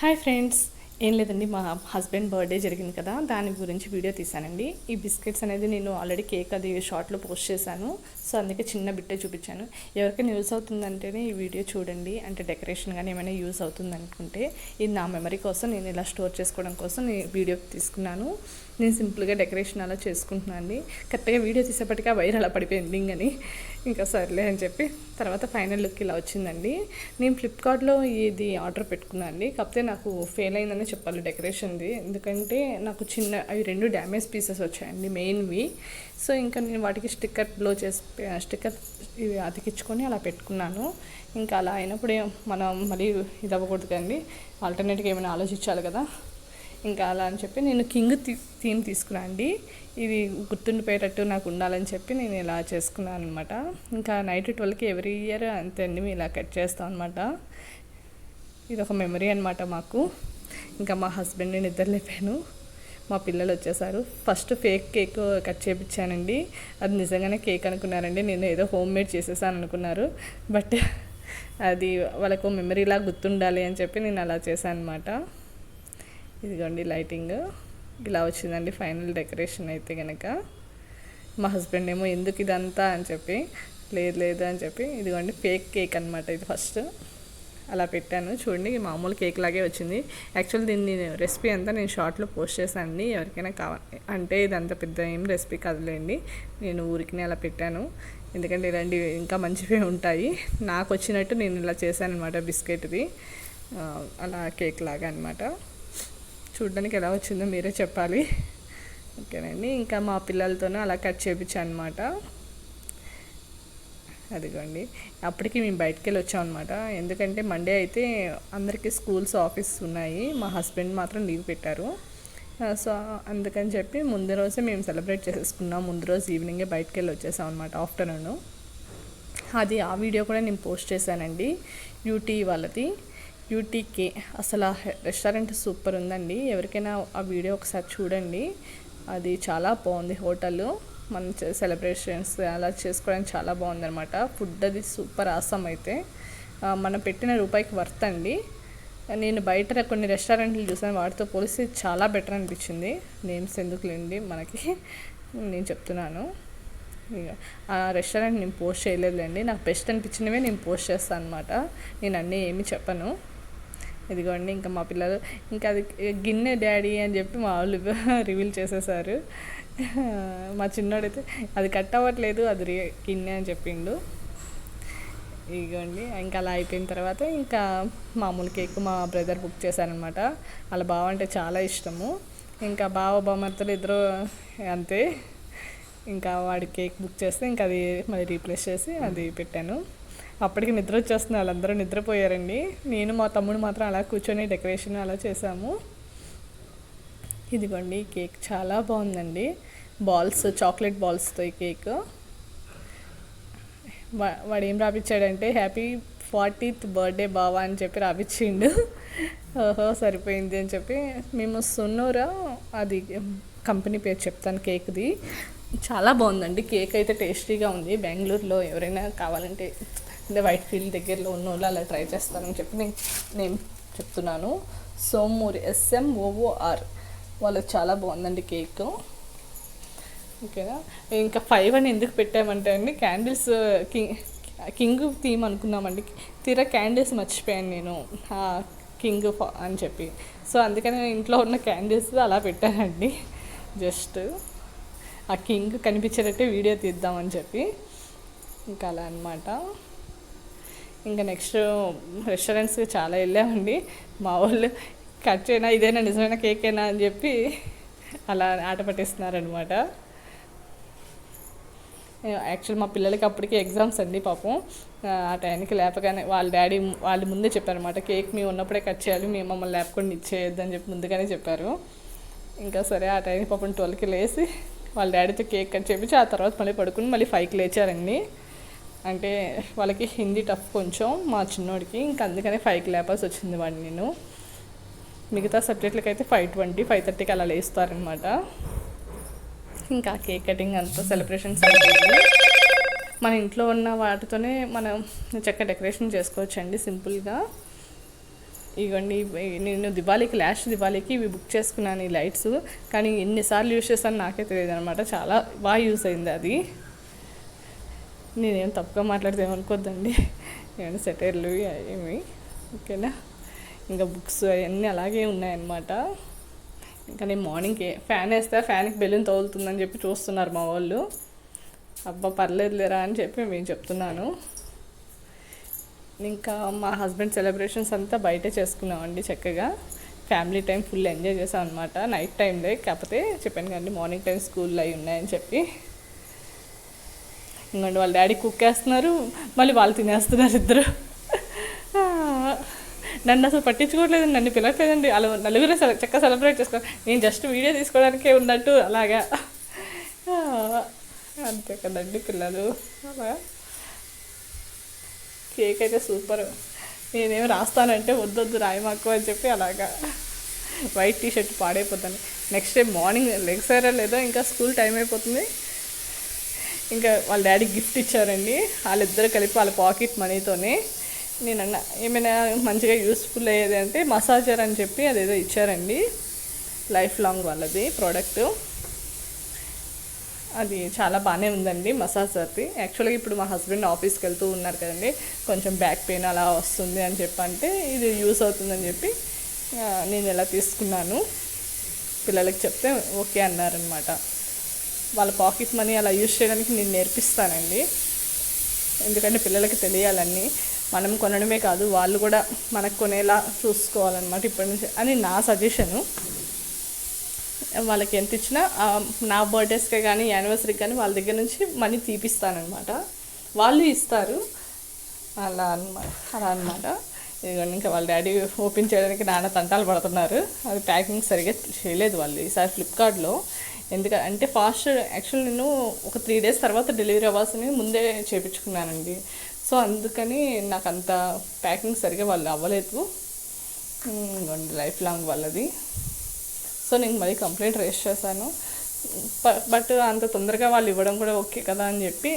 Hi friends, ఏం లేదండి, మా హస్బెండ్ బర్త్డే జరిగింది కదా, దాని గురించి వీడియో తీశానండి. ఈ బిస్కెట్స్ అనేది నేను ఆల్రెడీ కేక్ అది షార్ట్లో పోస్ట్ చేశాను. సో అందుకే చిన్న బిట్టే చూపించాను. ఎవరికైనా యూస్ అవుతుందంటేనే ఈ వీడియో చూడండి. అంటే డెకరేషన్ కానీ ఏమైనా యూస్ అవుతుంది అనుకుంటే, ఇది నా మెమరీ కోసం నేను ఇలా స్టోర్ చేసుకోవడం కోసం నేను వీడియో తీసుకున్నాను. నేను సింపుల్గా డెకరేషన్ అలా చేసుకుంటున్నాను అండి. కరెక్ట్గా వీడియో తీసేపటికి ఆ వైర్ అలా పడిపోయింది అని ఇంకా సర్లే అని చెప్పి తర్వాత ఫైనల్ లుక్ ఇలా వచ్చిందండి. నేను ఫ్లిప్కార్ట్లో ఇది ఆర్డర్ పెట్టుకున్నాను అండి. కాకపోతే నాకు ఫెయిల్ అయిందని చెప్పాలి డెకరేషన్ది. ఎందుకంటే నాకు అవి 2 డ్యామేజ్ పీసెస్ వచ్చాయండి మెయిన్వి. సో ఇంకా నేను వాటికి స్టిక్కర్ ఇవి అతికించుకొని అలా పెట్టుకున్నాను. ఇంకా అలా అయినప్పుడు మనం మళ్ళీ ఇది అవ్వకూడదు కదండి, ఆల్టర్నేట్గా ఏమైనా ఆలోచించాలి కదా. ఇంకా అలా అని చెప్పి నేను కింగ్ థీమ్ తీసుకున్నాను అండి. ఇది గుర్తుండిపోయేటట్టు నాకు ఉండాలని చెప్పి నేను ఇలా చేసుకున్నాను అనమాట. ఇంకా నైట్ 12కి ఎవ్రీ ఇయర్ అంతే అండి, మేము ఇలా కట్ చేస్తాం అనమాట. ఇది ఒక మెమరీ అనమాట మాకు. ఇంకా మా హస్బెండ్ని నిద్ర లేపాను, మా పిల్లలు వచ్చేసారు. ఫస్ట్ ఫేక్ కేక్ కట్ చేయించానండి. అది నిజంగానే కేక్ అనుకున్నారండి. నేను ఏదో హోమ్ మేడ్ చేసేసాను అనుకున్నారు. బట్ అది వాళ్ళకు మెమరీలా గుర్తుండాలి అని చెప్పి నేను అలా చేశాను అనమాట. ఇదిగోండి లైటింగ్ ఇలా వచ్చిందండి ఫైనల్ డెకరేషన్ అయితే కనుక. మా హస్బెండ్ ఏమో ఎందుకు ఇదంతా అని చెప్పి, లేదు అని చెప్పి, ఇదిగోండి ఫేక్ కేక్ అనమాట. ఇది ఫస్ట్ అలా పెట్టాను చూడండి, మామూలు కేక్ లాగే వచ్చింది. యాక్చువల్లీ దీన్ని రెసిపీ అంతా నేను షార్ట్లో పోస్ట్ చేశానండి. ఎవరికైనా కావాలి అంటే ఇదంతా పెద్ద ఏం రెసిపీ కాదులేండి, నేను ఊరికినే అలా పెట్టాను. ఎందుకంటే ఇలాంటివి ఇంకా మంచివే ఉంటాయి. నాకు వచ్చినట్టు నేను ఇలా చేశాను అనమాట. బిస్కెట్ది అలా కేక్ లాగా అనమాట. చూడడానికి ఎలా వచ్చిందో మీరే చెప్పాలి. ఓకేనండి, ఇంకా మా పిల్లలతోనే అలా కట్ చేయించాను అనమాట. అదిగోండి, అప్పటికి మేము బయటికి వెళ్ళి వచ్చాం అనమాట. ఎందుకంటే మండే అయితే అందరికీ స్కూల్స్ ఆఫీస్ ఉన్నాయి, మా హస్బెండ్ మాత్రం లీవ్ పెట్టారు. సో అందుకని చెప్పి ముందు రోజే మేము సెలబ్రేట్ చేసేసుకున్నాం. ముందు రోజు ఈవినింగే బయటికి వెళ్ళి వచ్చేసాం అనమాట, ఆఫ్టర్నూన్. ఆ వీడియో కూడా నేను పోస్ట్ చేశానండి, యూటీ వాళ్ళది. యూటీకే అసలు ఆ రెస్టారెంట్ సూపర్ ఉందండి. ఎవరికైనా ఆ వీడియో ఒకసారి చూడండి, అది చాలా బాగుంది. హోటల్ మనం సెలబ్రేషన్స్ అలా చేసుకోవడానికి చాలా బాగుందన్నమాట. ఫుడ్ అది సూపర్ ఆసమ్. అయితే మనం పెట్టిన రూపాయికి వర్త్ అండి. నేను బయట కొన్ని రెస్టారెంట్లు చూసాను, వాటితో పోలిసి చాలా బెటర్ అనిపించింది. నేమ్స్ ఎందుకులేండి మనకి, నేను చెప్తున్నాను. ఆ రెస్టారెంట్ నేను పోస్ట్ చేయలేదులేండి, నాకు బెస్ట్ అనిపించినవే నేను పోస్ట్ చేస్తాను అనమాట. నేను అన్నీ ఏమీ చెప్పను. ఇదిగోండి, ఇంకా మా పిల్లలు ఇంకా అది గిన్నె డాడీ అని చెప్పి మా వాళ్ళు రివీల్ చేసేసారు. మా చిన్నోడైతే అది కట్ అవ్వట్లేదు, అది గిన్నె అని చెప్పిండు. ఇదిగోండి, ఇంకా అలా అయిపోయిన తర్వాత ఇంకా మామూలు కేక్ మా బ్రదర్ బుక్ చేశారనమాట. వాళ్ళ బావ అంటే చాలా ఇష్టము. ఇంకా బావ బామర్తలు ఇద్దరు అంతే. ఇంకా వాడి కేక్ బుక్ చేస్తే ఇంకా అది మళ్ళీ రీప్లేస్ చేసి అది పెట్టాను. అప్పటికి నిద్ర వచ్చేస్తుంది, వాళ్ళందరూ నిద్రపోయారండి. నేను మా తమ్ముడు మాత్రం అలా కూర్చొని డెకరేషన్ అలా చేసాము. ఇదిగోండి, కేక్ చాలా బాగుందండి. బాల్స్, చాక్లెట్ బాల్స్తో ఈ కేక్. వాడు ఏం రాపించాడంటే హ్యాపీ 40th బర్త్డే బావా అని చెప్పి రాపించిండు. ఓహో సరిపోయింది అని చెప్పి. మేము సున్నూరా, అది కంపెనీ పేరు చెప్తాను కేక్ది. చాలా బాగుందండి కేక్ అయితే, టేస్టీగా ఉంది. బెంగళూరులో ఎవరైనా కావాలంటే అంటే వైట్ ఫీల్డ్ దగ్గరలో ఉన్న వాళ్ళు అలా ట్రై చేస్తారని చెప్పి నేను చెప్తున్నాను. సోమూరి SMOOR వాళ్ళకి చాలా బాగుందండి కేక్. ఓకేనా, ఇంకా 5 అని ఎందుకు పెట్టామంటే అండి, క్యాండిల్స్ కింగ్ థీమ్ అనుకున్నామండి. తీరా క్యాండిల్స్ మర్చిపోయాను నేను, కింగ్ అని చెప్పి. సో అందుకని ఇంట్లో ఉన్న క్యాండిల్స్ అలా పెట్టానండి. జస్ట్ ఆ కింగ్ కనిపించేటట్టే వీడియో తీద్దామని చెప్పి ఇంకా అలా అనమాట. ఇంకా నెక్స్ట్ రెస్టారెంట్స్కి చాలా వెళ్ళామండి. మా వాళ్ళు కట్ చేయనా, ఇదేనా నిజమైన కేకేనా అని చెప్పి అలా ఆట పట్టిస్తున్నారనమాట. యాక్చువల్ మా పిల్లలకి అప్పటికి ఎగ్జామ్స్ అండి పాపం. ఆ టైంకి లేపగానే వాళ్ళ డాడీ వాళ్ళు ముందే చెప్పారనమాట, కేక్ మేము ఉన్నప్పుడే కట్ చేయాలి, మేము మమ్మల్ని లేపకుండా ఇచ్చేయద్దు అని చెప్పి ముందుగానే చెప్పారు. ఇంకా సరే ఆ టైంకి పాపం 12కి లేసి వాళ్ళ డాడీతో కేక్ కట్ చేయించి ఆ తర్వాత మళ్ళీ పడుకుని మళ్ళీ 5కి లేచారండి. అంటే వాళ్ళకి హిందీ టఫ్ కొంచెం మా చిన్నోడికి, ఇంకా అందుకనే 5కి లేపాల్సి వచ్చింది వాడిని నేను. మిగతా సబ్జెక్టులకి అయితే 5:20, 5:30కి అలా లేస్తారనమాట. ఇంకా కేక్ కటింగ్ అంతా సెలబ్రేషన్స్ అయిపోయింది. మన ఇంట్లో ఉన్న వాటితోనే మనం చక్కగా డెకరేషన్ చేసుకోవచ్చండి సింపుల్గా. ఇవ్వండి, నేను దివాళీకి ఇవి బుక్ చేసుకున్నాను ఈ లైట్స్. కానీ ఎన్నిసార్లు యూజ్ చేస్తాను నాకే తెలియదు అనమాట. చాలా బాగా యూస్ అయింది అది. నేనేం తప్పుగా మాట్లాడితే ఏమనుకోద్దండి, ఏమైనా సెటైర్లు ఏమి, ఓకేనా. ఇంకా బుక్స్ అవన్నీ అలాగే ఉన్నాయన్నమాట. ఇంకా నేను మార్నింగ్కి ఫ్యాన్ వేస్తే ఫ్యాన్కి బెలూన్ తగులుతుందని చెప్పి చూస్తున్నారు మా వాళ్ళు. అబ్బా పర్లేదు లేరా అని చెప్పి మేము చెప్తున్నాను. ఇంకా మా హస్బెండ్ సెలబ్రేషన్స్ అంతా బయటే చేసుకున్నామండి చక్కగా. ఫ్యామిలీ టైం ఫుల్ ఎంజాయ్ చేసాం అనమాట. నైట్ టైంలో కాకపోతే చెప్పాను కదండి మార్నింగ్ టైం స్కూల్లో అవి ఉన్నాయని చెప్పి. ఇంకోండి వాళ్ళ డాడీ కుక్ వేస్తున్నారు, మళ్ళీ వాళ్ళు తినేస్తున్నారు ఇద్దరు. నన్ను అసలు పట్టించుకోవట్లేదు, నన్ను పిలవట్లేదండి. అలా నలుగురే చక్కగా సెలబ్రేట్ చేసుకో, నేను జస్ట్ వీడియో తీసుకోవడానికే ఉన్నట్టు అలాగా. అంతే కదండి పిల్లలు. అలా కేక్ అయితే సూపర్. నేనేమి రాస్తానంటే వద్దొద్దు రాయమాకు అని చెప్పి అలాగా వైట్ టీషర్ట్ పాడైపోతాను. నెక్స్ట్ డే మార్నింగ్ లెగ్సారా లేదా ఇంకా స్కూల్ టైం అయిపోతుంది. ఇంకా వాళ్ళ డాడీ గిఫ్ట్ ఇచ్చారండి, వాళ్ళిద్దరు కలిపి వాళ్ళ పాకెట్ మనీతోనే. నేనన్నా ఏమైనా మంచిగా యూస్ఫుల్ అయ్యేది అంటే మసాజర్ అని చెప్పి అదేదో ఇచ్చారండి, లైఫ్ లాంగ్ వాళ్ళది ప్రోడక్ట్. అది చాలా బాగానే ఉందండి మసాజర్ది. యాక్చువల్గా ఇప్పుడు మా హస్బెండ్ ఆఫీస్కి వెళ్తూ ఉన్నారు కదండి, కొంచెం బ్యాక్ పెయిన్ అలా వస్తుంది అని చెప్పంటే ఇది యూస్ అవుతుందని చెప్పి నేను ఇలా తీసుకున్నాను. పిల్లలకి చెప్తే ఓకే అన్నారనమాట. వాళ్ళ పాకెట్ మనీ అలా యూజ్ చేయడానికి నేను నేర్పిస్తానండి, ఎందుకంటే పిల్లలకి తెలియాలన్నీ. మనం కొనడమే కాదు వాళ్ళు కూడా మనకు కొనేలా చూసుకోవాలన్నమాట ఇప్పటి నుంచి అని నా సజెషను. వాళ్ళకి ఎంత ఇచ్చినా నా బర్త్డేస్కే కానీ యానివర్సరీకి కానీ వాళ్ళ దగ్గర నుంచి మనీ తీపిస్తానమాట, వాళ్ళు ఇస్తారు అలా అనమాట. ఇదిగోండి ఇంకా వాళ్ళ డాడీ ఓపెన్ చేయడానికి నాన్న తంటాలు పడుతున్నారు. అది ప్యాకింగ్ సరిగ్గా చేయలేదు వాళ్ళు ఈసారి ఫ్లిప్కార్ట్లో. ఎందుకంటే ఫాస్ట్ యాక్చువల్ నేను ఒక 3 days తర్వాత డెలివరీ అవ్వాల్సింది ముందే చేయించుకున్నానండి. సో అందుకని నాకు అంత ప్యాకింగ్ సరిగ్గా వాళ్ళు అవ్వలేదు. లైఫ్ లాంగ్ వాళ్ళది. సో నేను మళ్ళీ కంప్లైంట్ రేస్ చేశాను. బట్ అంత తొందరగా వాళ్ళు ఇవ్వడం కూడా ఓకే కదా అని చెప్పి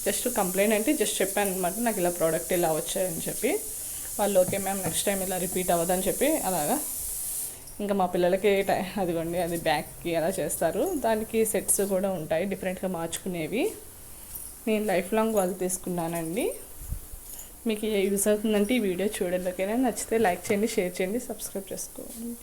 జస్ట్ కంప్లైంట్ అంటే జస్ట్ చెప్పాను అనమాట, నాకు ఇలా ప్రోడక్ట్ ఇలా వచ్చాయని చెప్పి. వాళ్ళు ఓకే మ్యామ్ నెక్స్ట్ టైం ఇలా రిపీట్ అవ్వదని చెప్పి అలాగా. ఇంకా మా పిల్లలకి అదిగోండి అది బ్యాగ్కి అలా చేస్తారు, దానికి సెట్స్ కూడా ఉంటాయి డిఫరెంట్గా మార్చుకునేవి. నేను లైఫ్ లాంగ్ వాళ్ళు తీసుకున్నానండి. మీకు యూస్ అవుతుందంటే ఈ వీడియో చూడండి, ఓకేనా. నచ్చితే లైక్ చేయండి, షేర్ చేయండి, సబ్స్క్రైబ్ చేసుకోండి.